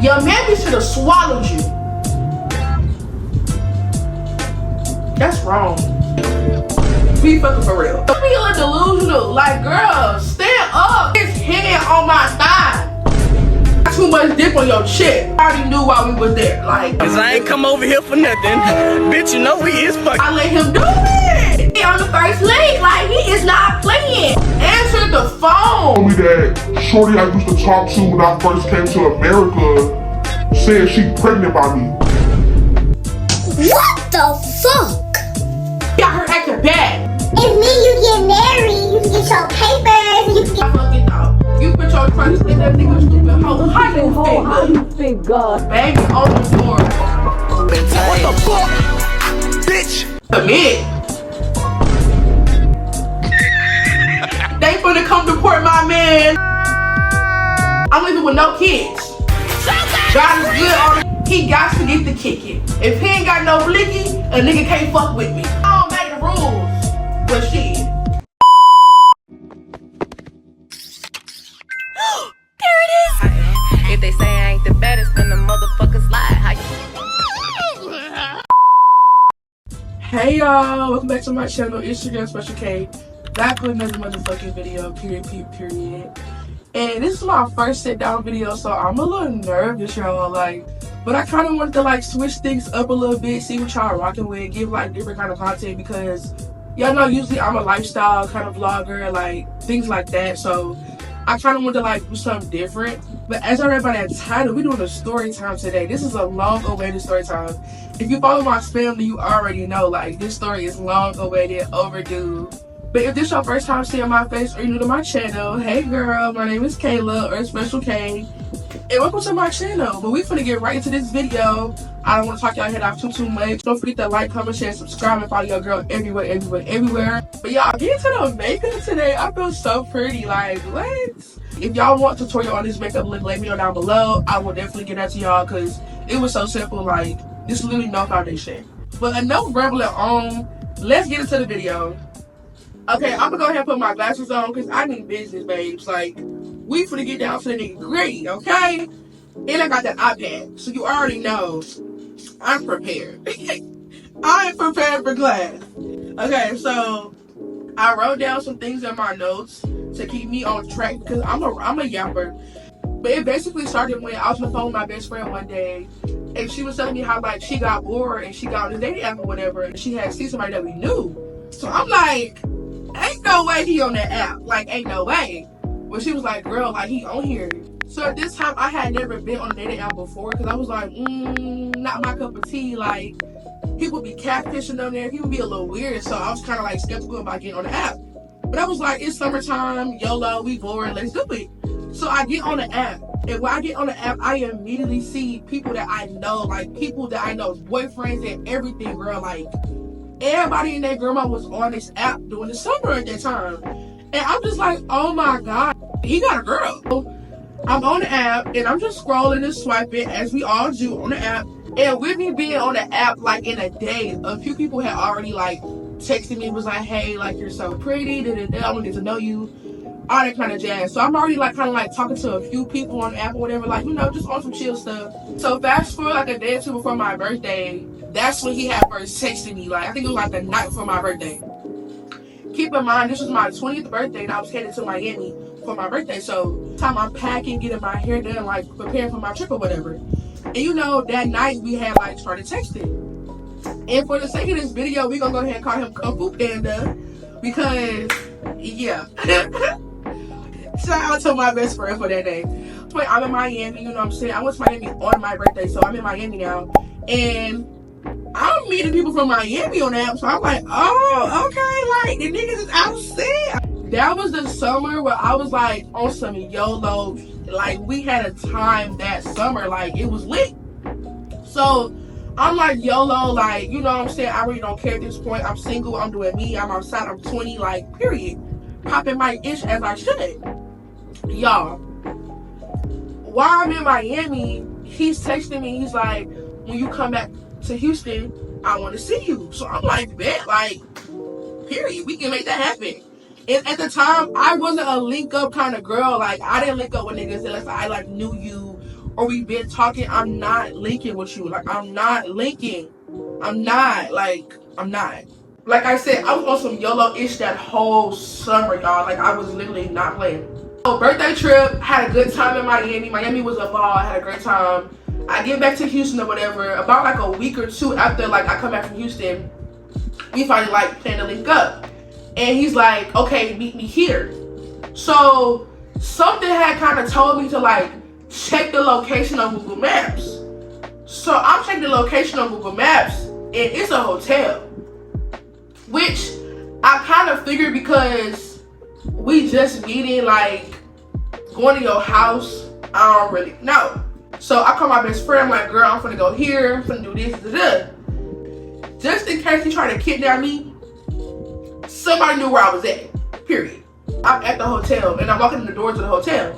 Your mammy should have swallowed you. That's wrong. Be fucking for real. Don't be like delusional. Like, girl, stand up. His hand on my thigh. Too much dip on your chest. I already knew why we was there. Like, cause I ain't come over here for nothing. Bitch, you know we is fucking. I let him do it. He on the first link. Like, he is not playing. Answer the phone. Told me that shorty I used to talk to when I first came to America said she pregnant by me. What the fuck? Got her acting bad. If me, you get married, you can get your papers, you can I fucking know. You put your trust in that nigga stupid hoe. How you think? Baby, on the door. What the fuck? Bitch! Commit. They finna come deport my man. I'm leaving with no kids. God is good on it. He got to get the kicking. If he ain't got no blicky, a nigga can't fuck with me. I don't make the rules. But shit. There it is. If they say I ain't the baddest, then the motherfuckers lie. Hey y'all, welcome back to my channel. It's your girl Special K. Back with another motherfucking video. Period. And this is my first sit down video, so I'm a little nervous, y'all. Like, but I kind of wanted to like switch things up a little bit, see what y'all rocking with, give like different kind of content because y'all know usually I'm a lifestyle kind of vlogger, like things like that. So I kind of wanted to like do something different. But as I read by that title, we're doing a story time today. This is a long awaited story time. If you follow my family, you already know like this story is long awaited, overdue. But if this is your first time seeing my face or you're new to my channel, hey girl, my name is Kayla or Special K. And welcome to my channel. But we finna get right into this video. I don't want to talk y'all head off too much. Don't forget to like, comment, share, subscribe, and follow your girl everywhere. But y'all, get into the makeup today. I feel so pretty. Like, what? If y'all want a tutorial on this makeup look, let me know down below. I will definitely get that to y'all because it was so simple. Like, this is literally no foundation. But enough rambling on. Let's get into the video. Okay, I'm gonna go ahead and put my glasses on because I need business, babes. Like, we finna get down to the nitty-gritty, okay? And I got that iPad, so you already know I'm prepared. I am prepared for class. Okay, so I wrote down some things in my notes to keep me on track because I'm a yapper. But it basically started when I was on the phone with my best friend one day, and she was telling me how like she got bored and she got on the dating app or whatever, and she had seen somebody that we knew. So I'm like, ain't no way he on that app. Like, ain't no way. Well, she was like, girl, like, he on here. So at this time, I had never been on a dating app before because I was like, not my cup of tea. Like, people be catfishing on there. People be a little weird. So I was kind of like skeptical about getting on the app. But I was like, it's summertime, YOLO, we bored, let's do it. So I get on the app. And when I get on the app, I immediately see people that I know, like people that I know, boyfriends and everything, girl. Like, everybody and their grandma was on this app during the summer at that time. And I'm just like, oh my God, he got a girl. I'm on the app and I'm just scrolling and swiping as we all do on the app. And with me being on the app like in a day, a few people had already like texted me, was like, hey, like you're so pretty, I want to get to know you, all that kind of jazz. So I'm already like kind of like talking to a few people on the app or whatever, like, you know, just on some chill stuff. So fast forward like a day or two before my birthday, that's when he had first texted me. Like, I think it was like the night before my birthday. Keep in mind, this was my 20th birthday and I was headed to Miami for my birthday. So time I'm packing, getting my hair done, like preparing for my trip or whatever. And you know, that night we had like started texting. And for the sake of this video, we're gonna go ahead and call him Kung Fu Panda because, yeah. Shout out to my best friend for that day. But I'm in Miami, you know what I'm saying? I went to Miami on my birthday, so I'm in Miami now. And I'm meeting people from Miami on the app, so I'm like, oh, okay, like, the niggas is outside. That was the summer where I was like on some YOLO, like we had a time that summer, like it was lit. So I'm like YOLO, like, you know what I'm saying? I really don't care at this point. I'm single, I'm doing me, I'm outside, I'm 20, like, period. Popping my ish as I should. Y'all, while I'm in Miami, he's texting me, he's like, when you come back to Houston, I want to see you. So I'm like, bet, like, period, we can make that happen. And at the time, I wasn't a link up kind of girl. Like, I didn't link up with niggas unless I like knew you or we've been talking, I'm not linking with you. Like, I'm not linking. I'm not. Like, I'm not. Like I said, I was on some YOLO-ish that whole summer, y'all. Like, I was literally not playing. So, birthday trip, had a good time in Miami. Miami was a ball, I had a great time. I get back to Houston or whatever. About like a week or two after, like, I come back from Houston, we finally, like, plan to link up. And he's like, okay, meet me here. So, something had kind of told me to, like, check the location on Google Maps. So, I'm checking the location on Google Maps, and it's a hotel. Which I kind of figured because we just meeting, like, going to your house, I don't really know. So I call my best friend, I'm like, girl, I'm finna go here, I'm finna do this, Just in case he tried to kidnap me, somebody knew where I was at, period. I'm at the hotel, and I'm walking in the door to the hotel.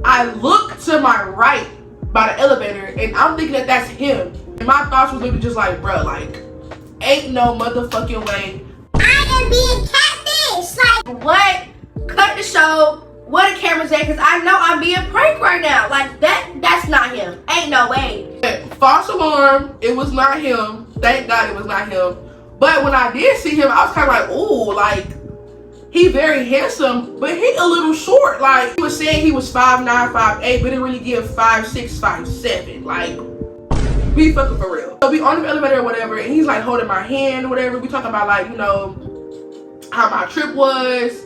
I look to my right by the elevator, and I'm thinking that that's him. And my thoughts was literally just like, bruh, like, ain't no motherfucking way. I am being catfish. Like, What? Cut the show. Where the camera's at? Because I know I'm being pranked right now. Like, that's not him. Ain't no way. False alarm, it was not him. Thank God it was not him. But when I did see him, I was kind of like, ooh, like, he very handsome, but he a little short. Like, he was saying he was 5'9", 5'8", but it really give 5'6", 5'7". Like, be fucking for real. So we on the elevator or whatever, and he's like holding my hand or whatever. We talking about, like, you know, how my trip was.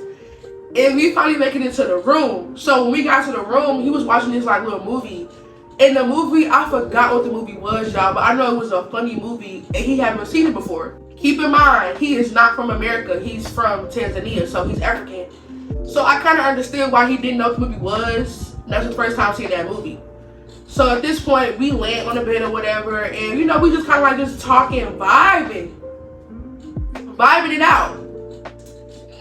And we finally make it into the room. So when we got to the room, he was watching this, like, little movie. In the movie, I forgot what the movie was, y'all, but I know it was a funny movie, and he hadn't seen it before. Keep in mind, he is not from America. He's from Tanzania, so he's African. So I kind of understood why he didn't know what the movie was. That's the first time seeing that movie. So at this point, we land on the bed or whatever, and, you know, we just kind of, like, just talking, vibing it out.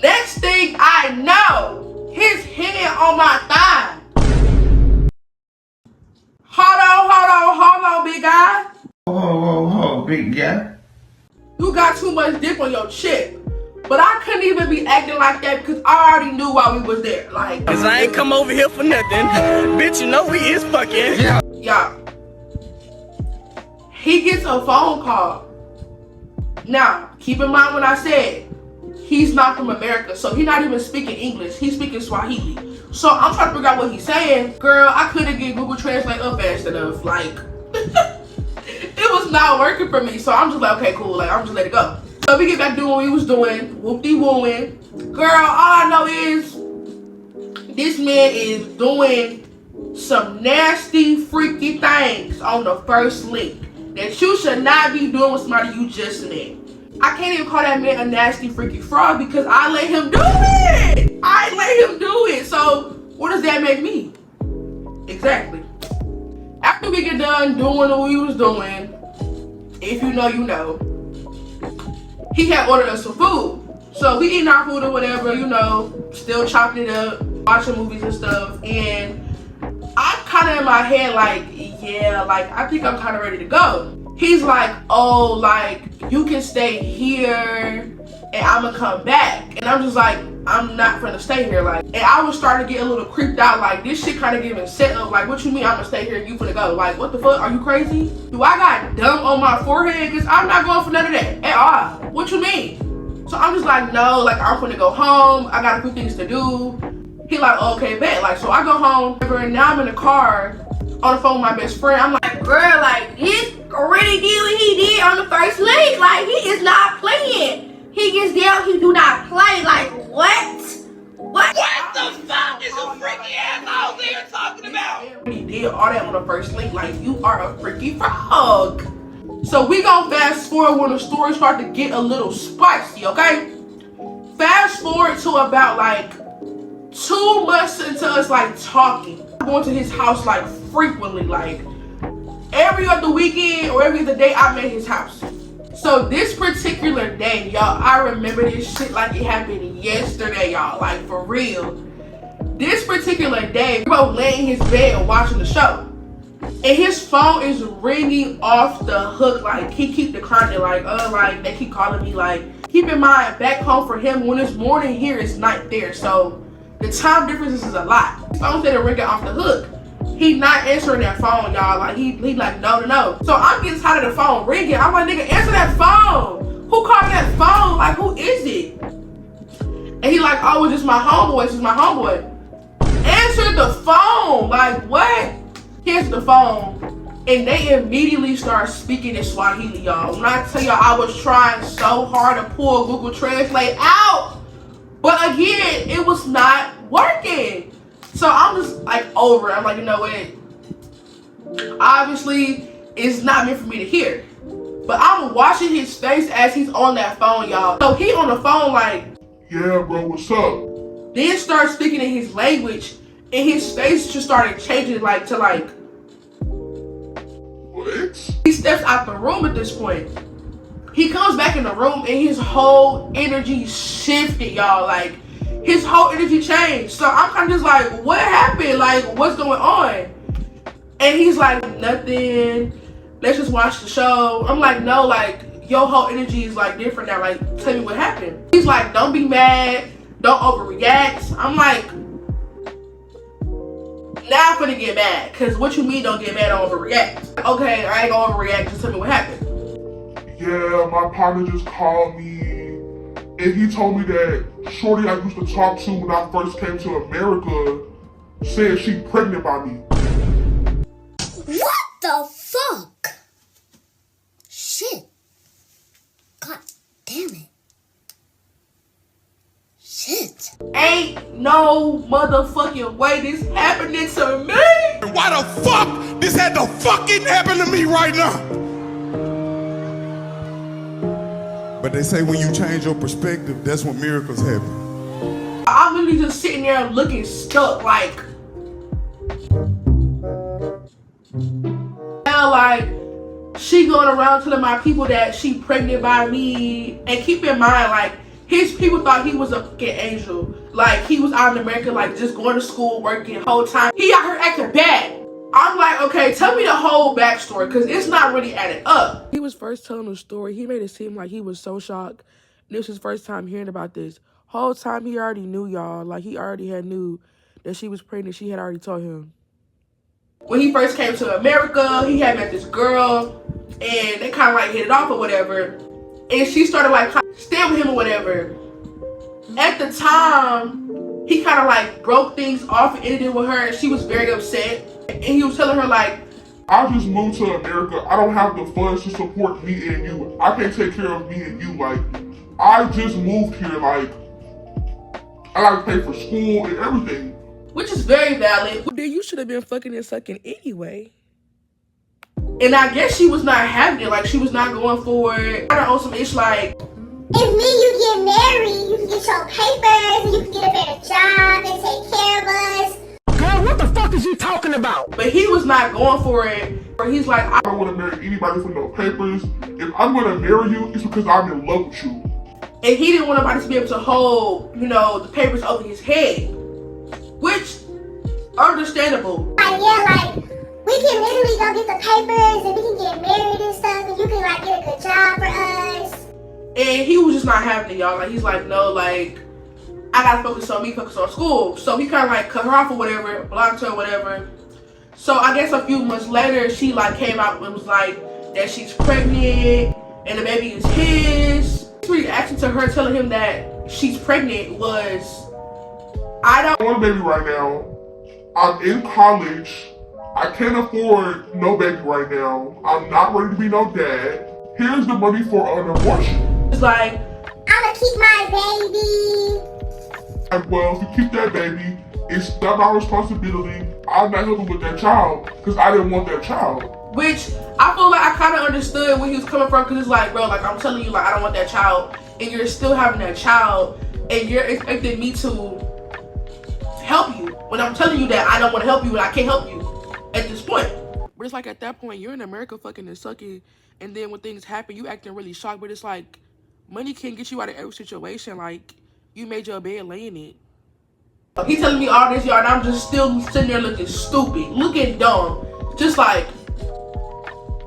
Next thing I know, his hand on my thigh. Hold on, big guy. Ho, big guy. You got too much dip on your chip. But I couldn't even be acting like that because I already knew why we was there. Like, Cause I ain't come over here for nothing. Bitch, you know we is fucking. y'all, he gets a phone call. Now, keep in mind when I said he's not from America, so he's not even speaking English. He's speaking Swahili. So I'm trying to figure out what he's saying. Girl, I couldn't get Google Translate up fast enough. Like, it was not working for me. So I'm just like, okay, cool. Like, I'm just let it go. So we get back doing what we was doing. Whoop-de-wooing. Girl, all I know is this man is doing some nasty, freaky things on the first link that you should not be doing with somebody you just met. I can't even call that man a nasty, freaky fraud because I let him do it. I let him do it. So what does that make me? Exactly. After we get done doing what we was doing, if you know, you know, he had ordered us some food. So we eating our food or whatever, you know, still chopping it up, watching movies and stuff. And I'm kind of in my head like, yeah, like, I think I'm kind of ready to go. He's like, oh, like, you can stay here and I'm gonna come back. And I'm just like, I'm not gonna stay here. Like, and I was starting to get a little creeped out. Like, this shit kind of giving set up. Like, what you mean I'm gonna stay here and you finna go? Like, what the fuck? Are you crazy? Do I got dumb on my forehead? Because I'm not going for none of that at all. What you mean? So I'm just like, no, like, I'm gonna go home. I got a few things to do. He like, okay, bet. Like, so I go home. And now I'm in the car on the phone with my best friend. I'm like, Girl, like, this already did what he did on the first link. Like, he is not playing. He gets down, he do not play. Like, what? What the fuck is you freaky ass over here talking about? he did all that on the first link. Like, you are a freaky frog. So we gonna fast forward when the story start to get a little spicy, okay? Fast forward to about like 2 months into us like talking. I'm going to his house like frequently, like every other weekend or every other day I'm at his house. So this particular day, y'all, I remember this shit like it happened yesterday, y'all, like for real. This particular day, we both laying in his bed watching the show. And his phone is ringing off the hook, like he keep declining, like they keep calling me. Like, keep in mind, back home for him, when it's morning here, it's night there. So the time difference is a lot. His phone said ringing off the hook. he not answering that phone, y'all. Like, he like, no. So I'm getting tired of the phone ringing. I'm like, nigga, answer that phone. Who called that phone? Like, who is it? And he like, oh, it's just my homeboy. It's just my homeboy. Answer the phone. Like, what? He answered the phone, and they immediately start speaking in Swahili, y'all. When I tell y'all, I was trying so hard to pull Google Translate out, but again, it was not working. So I'm just like over it. I'm like, you know what? Obviously, it's not meant for me to hear. But I'm watching his face as he's on that phone, y'all. So he on the phone like, yeah, bro, what's up? then start speaking in his language, and his face just started changing like to like, What? he steps out the room at this point. He comes back in the room and his whole energy shifted, y'all. Like, his whole energy changed. So I'm kind of just like, what happened? Like, what's going on? And he's like, nothing. Let's just watch the show. I'm like, no, like, your whole energy is like different now. Like, tell me what happened. He's like, don't be mad. Don't overreact. I'm like, now I'm finna get mad. Cause what you mean don't get mad, don't overreact? Okay, I ain't gonna overreact. Just tell me what happened. Yeah, my partner just called me, and he told me that shorty I used to talk to when I first came to America said she pregnant by me. What the fuck? Shit. God damn it. Shit. Ain't no motherfucking way this happening to me. Why the fuck this had to fucking happen to me right now? But they say when you change your perspective, that's when miracles happen. I'm literally just sitting there looking stuck, like, now, like, she going around telling my people that she pregnant by me. And keep in mind, like, his people thought he was a fucking angel. Like, he was out in America, like, just going to school, working the whole time. He out here acting bad. I'm like, okay, tell me the whole backstory, because it's not really adding up. He was first telling the story. He made it seem like he was so shocked. This was his first time hearing about this. Whole time he already knew, y'all. Like, he already had knew that she was pregnant. She had already told him. When he first came to America, he had met this girl, and they kind of like hit it off or whatever. And she started like staying with him or whatever. At the time, he kind of like broke things off and ended it with her, and she was very upset. And he was telling her like, I just moved to America. I don't have the funds to support me and you. I can't take care of me and you. Like, I just moved here. Like, I gotta pay for school and everything. which is very valid. Then you should have been fucking and sucking anyway. And I guess she was not having it. Like, she was not going for it. I don't know some ish like, If me you get married, you can get your papers, and you can get a better job and take care of us. Girl, what the fuck is you talking about? but he was not going for it. Or he's like, I don't want to marry anybody for no papers. If I'm gonna marry you, it's because I'm in love with you. and he didn't want nobody to be able to hold, you know, the papers over his head. Which, understandable. Like, yeah, like, we can literally go get the papers and we can get married and stuff and you can, like, get a good job for us. And he was just not having it, y'all. Like, he's like, no, like, I gotta focus on me, focus on school. So he kind of like cut her off or whatever, blocked her or whatever. So I guess a few months later, she like came out and was like that she's pregnant and the baby is his. His reaction to her telling him that she's pregnant was, I don't I want a baby right now. I'm in college. I can't afford no baby right now. I'm not ready to be no dad. Here's the money for an abortion. It's like, I'ma keep my baby. And well, if you keep that baby, it's not my responsibility. I'm not helping with that child because I didn't want that child. which I feel like I kind of understood where he was coming from, because it's like, bro, like, I'm telling you, like, I don't want that child, and you're still having that child, and you're expecting me to help you when I'm telling you that I don't want to help you and I can't help you at this point. But it's like, at that point, you're in America fucking and sucking, and then when things happen, you acting really shocked. But it's like, money can get you out of every situation. Like, you made your bed, lay in it. He telling me all this, y'all, and I'm just still sitting there looking stupid, looking dumb, just like,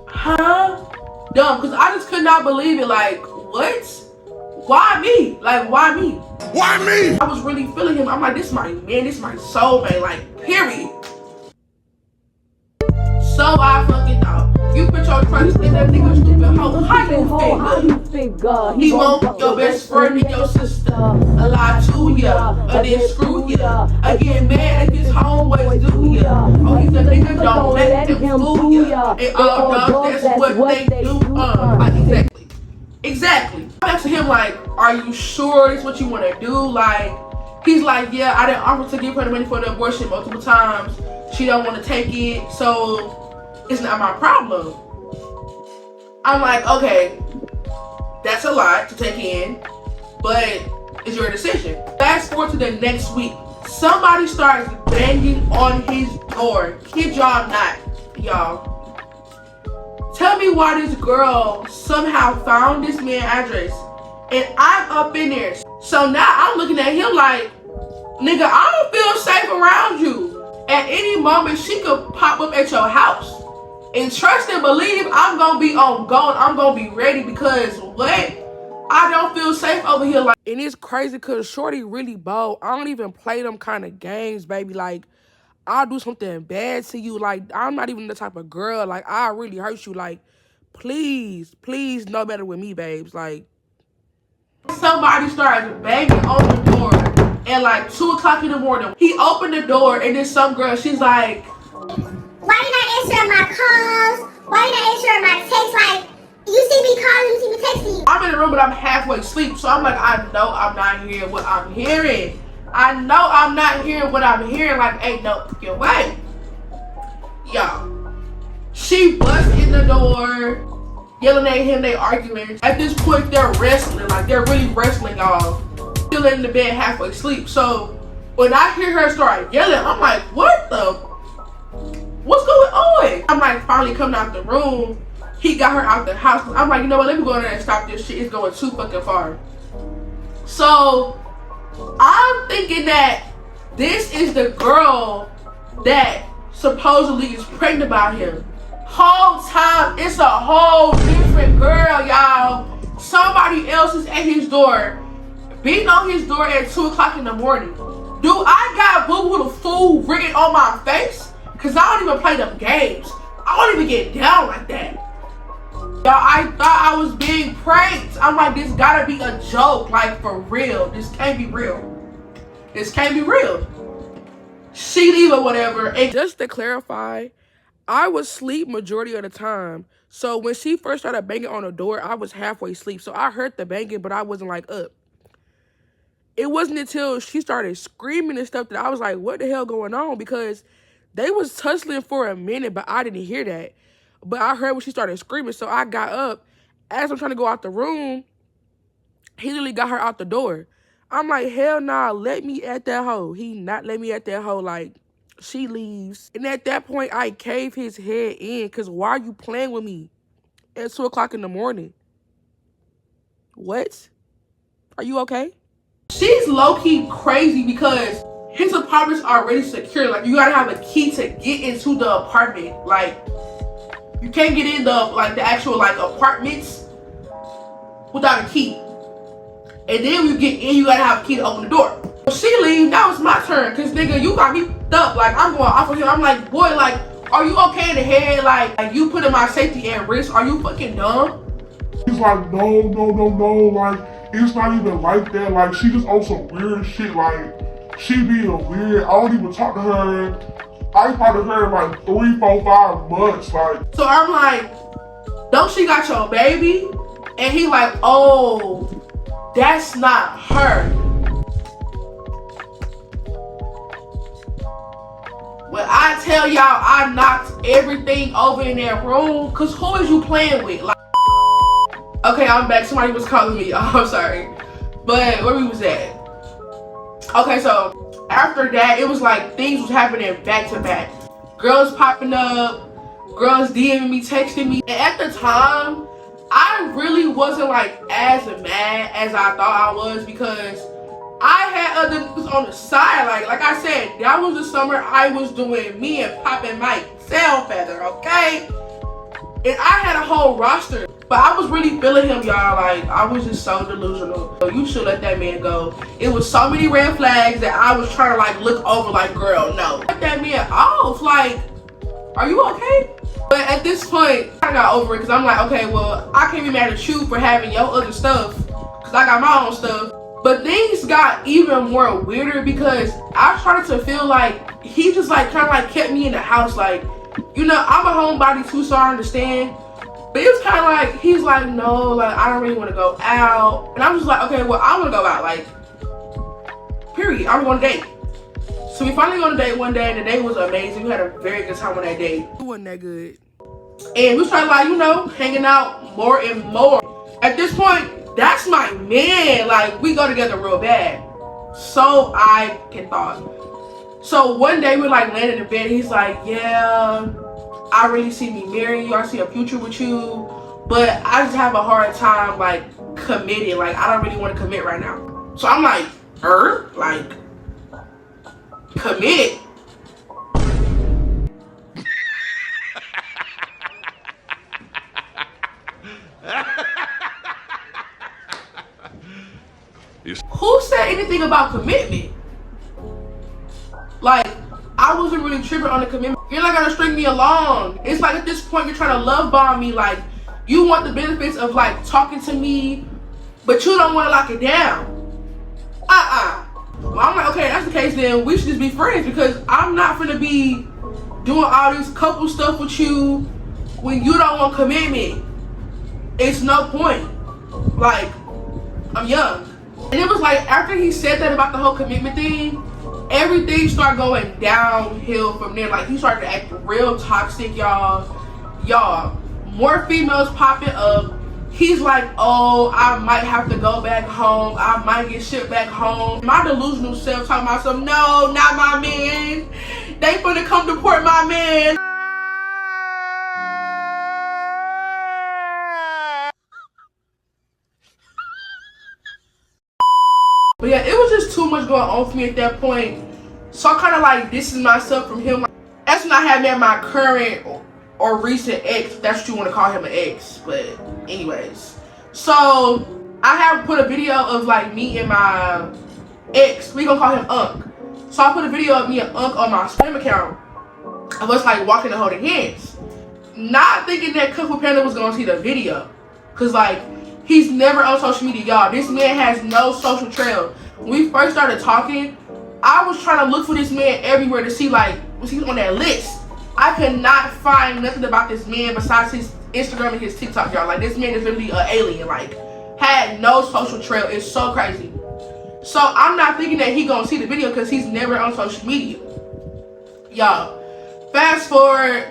huh? Dumb, because I just could not believe it. Like, what? Why me? Like, why me? Why me? I was really feeling him. I'm like, this is my man, this is my soulmate, like, period. you think that nigga stupid hoe? How you figure? He want your best friend and your sister. A lie to ya, a then screw ya. I get mad if his homeboys do ya. Oh, he's a nigga, don't let him fool ya. And all dogs, that's what they do. Like, exactly. I asked him like, are you sure it's what you want to do? Like, he's like, yeah, I didn't offer to give her the money for the abortion multiple times. She don't want to take it, so it's not my problem. I'm like, okay, that's a lot to take in, but it's your decision. Fast forward to the next week. Somebody starts banging on his door. Kid y'all not, y'all. Tell me why this girl somehow found this man's address and I'm up in there. So now I'm looking at him like, nigga, I don't feel safe around you. At any moment, she could pop up at your house. And trust and believe, I'm gonna be on go. I'm gonna be ready because what? I don't feel safe over here. Like, and it's crazy because Shorty really bold. I don't even play them kind of games, baby. Like, I'll do something bad to you. Like, I'm not even the type of girl. Like, I really hurt you. Like, please know better with me, babes. Like, somebody started banging on the door at like 2 o'clock in the morning. He opened the door and then some girl, she's like, why you not answering my calls? Why you not answering my texts? Like, you see me calling, you see me texting you. I'm in the room, but I'm halfway asleep. So I'm like, I know I'm not hearing what I'm hearing. I know I'm not hearing what I'm hearing. Like, ain't no fucking way. Yo. She busts in the door, yelling at him, they arguing. At this point, they're wrestling. Like, they're really wrestling, y'all. Still in the bed halfway asleep. So when I hear her start yelling, I'm like, what's going on? I'm like, finally coming out the room. He got her out the house. I'm like, you know what? Let me go in there and stop this shit. It's going too fucking far. So I'm thinking that this is the girl that supposedly is pregnant by him. Whole time, it's a whole different girl, y'all. Somebody else is at his door, beating on his door at 2 o'clock in the morning. Do I got Boo Boo the Fool written on my face? Cause I don't even play them games. I don't even get down like that. Y'all, I thought I was being pranked. I'm like, this gotta be a joke, like for real. This can't be real. This can't be real. She leave or whatever. And just to clarify, I was asleep majority of the time. So when she first started banging on the door, I was halfway asleep. So I heard the banging, but I wasn't like up. It wasn't until she started screaming and stuff that I was like, what the hell going on? Because they was tussling for a minute, but I didn't hear that. But I heard when she started screaming, so I got up. As I'm trying to go out the room, he literally got her out the door. I'm like, hell nah, let me at that hoe. He not let me at that hoe. Like, she leaves. And at that point, I cave his head in, because why are you playing with me at 2 o'clock in the morning? What? Are you okay? She's low-key crazy because his apartment's already secure. Like, you gotta have a key to get into the apartment. Like, you can't get in the actual apartments without a key. And then when you get in, you gotta have a key to open the door. When she leave, now it's my turn. Cause nigga, you got me up. Like, I'm going off of him. I'm like, boy, like, are you okay in the head? Like you putting my safety at risk. Are you fucking dumb? He's like, no, like, it's not even like that. Like, she just on some weird shit. Like, she being weird. I don't even talk to her. I talked to her in like 3, 4, 5 months. Like, so I'm like, don't she got your baby? And he like, oh, that's not her. When I tell y'all I knocked everything over in that room, cause who is you playing with? Like, okay, I'm back. Somebody was calling me. Oh, I'm sorry. But where we was at? Okay, so after that, it was like things was happening back to back. Girls popping up, girls DMing me, texting me. And at the time, I really wasn't like as mad as I thought I was because I had other niggas on the side. Like I said, that was the summer I was doing me and popping Mike Tail Feather, okay? And I had a whole roster. But I was really feeling him, y'all. Like, I was just so delusional. So you should let that man go. It was so many red flags that I was trying to like look over like, girl, no. Let that man off. Like, are you okay? But at this point, I got over it because I'm like, okay, well, I can't be mad at you for having your other stuff because I got my own stuff. But things got even more weirder because I started to feel like he just like kind of like kept me in the house. Like, you know, I'm a homebody too, so I understand. But it was kind of like, he's like, no, like, I don't really want to go out. And I'm just like, okay, well, I want to go out, like, period. I'm going to date. So we finally go on a date one day, and the date was amazing. We had a very good time on that date. It wasn't that good. And we started, like, you know, hanging out more and more. At this point, that's my man. Like, we go together real bad. So I can thought. So one day we're like laying in the bed. He's like, yeah, I really see me marrying you. I see a future with you. But I just have a hard time, like, committing. Like, I don't really want to commit right now. So I'm like, like, commit? Who said anything about commitment? Like, I wasn't really tripping on the commitment. You're not gonna string me along. It's like at this point you're trying to love bomb me. Like, you want the benefits of like talking to me, but you don't want to lock it down. Well, I'm like, okay, that's the case, then we should just be friends because I'm not gonna be doing all this couple stuff with you when you don't want commitment. It's no point. Like, I'm young. And it was like after he said that about the whole commitment thing, everything started going downhill from there. Like, he started to act real toxic, y'all. More females popping up. He's like, oh, I might have to go back home. I might get shipped back home. My delusional self talking about some, no, not my man. They finna come deport my man. But yeah, it was just too much going on for me at that point. So I kind of like distanced myself from him. That's when I had met my current or recent ex. That's what you want to call him, an ex. But anyways, so I have put a video of like me and my ex. We gonna call him Unc. So I put a video of me and Unc on my Spam account. I was like walking and holding hands, not thinking that Kung Fu Panda was gonna see the video, cause like he's never on social media, y'all. This man has no social trail. When we first started talking, I was trying to look for this man everywhere to see like was he on that list. I could not find nothing about this man besides his Instagram and his TikTok, y'all. Like, this man is literally an alien. Like, had no social trail. It's so crazy. So I'm not thinking that he gonna see the video because he's never on social media, y'all. Fast forward,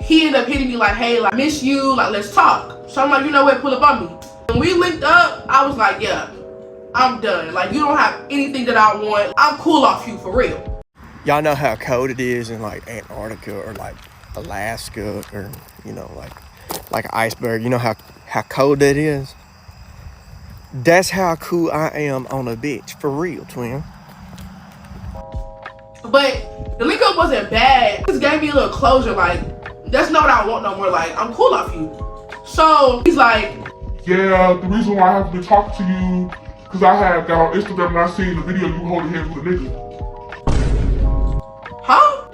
he ended up hitting me like, hey, like, miss you, like, let's talk. So I'm like, you know what, pull up on me. When we linked up, I was like, yeah, I'm done. Like, you don't have anything that I want. I'm cool off you, for real. Y'all know how cold it is in like Antarctica or like Alaska or, you know, like an iceberg. You know how cold that is? That's how cool I am on a bitch, for real, twin. But the link up wasn't bad. It just gave me a little closure. Like, that's not what I want no more. Like, I'm cool off you. So he's like, yeah, the reason why I haven't been talking to you because I had got on Instagram and I seen the video you holding hands with a nigga. huh?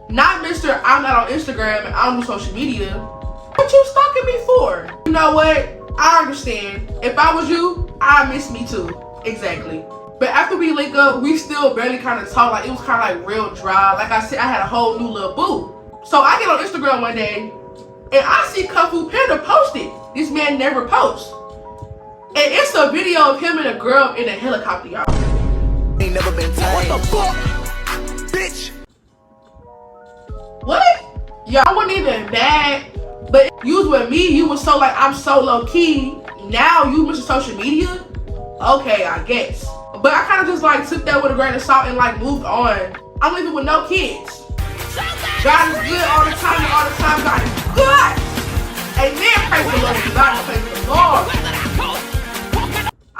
Not Mr. I'm not on Instagram and I don't do social media. What you stalking me for? You know what? I understand. If I was you, I miss me too. Exactly. But after we link up, we still barely kind of talk. Like, it was kind of like real dry. Like I said, I had a whole new little boo. So I get on Instagram one day and I see Kung Fu Panda posted. This man never posts. And it's a video of him and a girl in a helicopter, y'all. Ain't never been tired. What the fuck? Bitch! What? Yeah, I wasn't even mad. But you was with me, you was so like, I'm so low key. Now you miss social media? Okay, I guess. But I kind of just like took that with a grain of salt and like moved on. I'm living with no kids. God is good all the time and all the time God is good. Amen, praise the Lord. God is praise the Lord.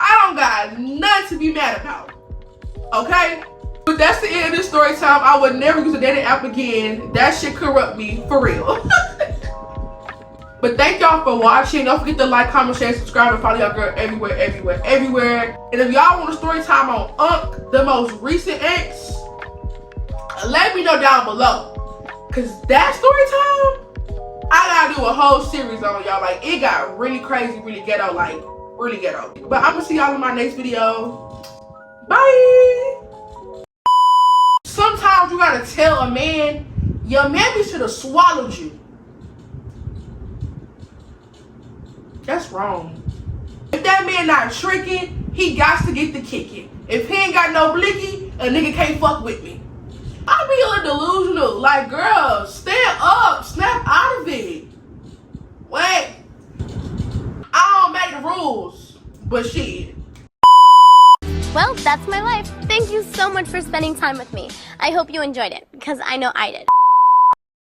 I don't got nothing to be mad about. Okay? But that's the end of this story time. I would never use a dating app again. That shit corrupt me, for real. But thank y'all for watching. Don't forget to like, comment, share, subscribe, and follow y'all girl everywhere. And if y'all want a story time on Unc, the most recent ex, let me know down below. Cause that story time, I gotta do a whole series on y'all. Like, it got really crazy, really ghetto, like, really ghetto. But I'm gonna see y'all in my next video. Bye! Sometimes you gotta tell a man, your mammy should have swallowed you. That's wrong. If that man not tricking, he got to get the kicking. If he ain't got no blicky, a nigga can't fuck with me. I be a little delusional. Like, girl, stand up, snap out of it. Wait. I don't make the rules, but shit. Well, that's my life. Thank you so much for spending time with me. I hope you enjoyed it, because I know I did.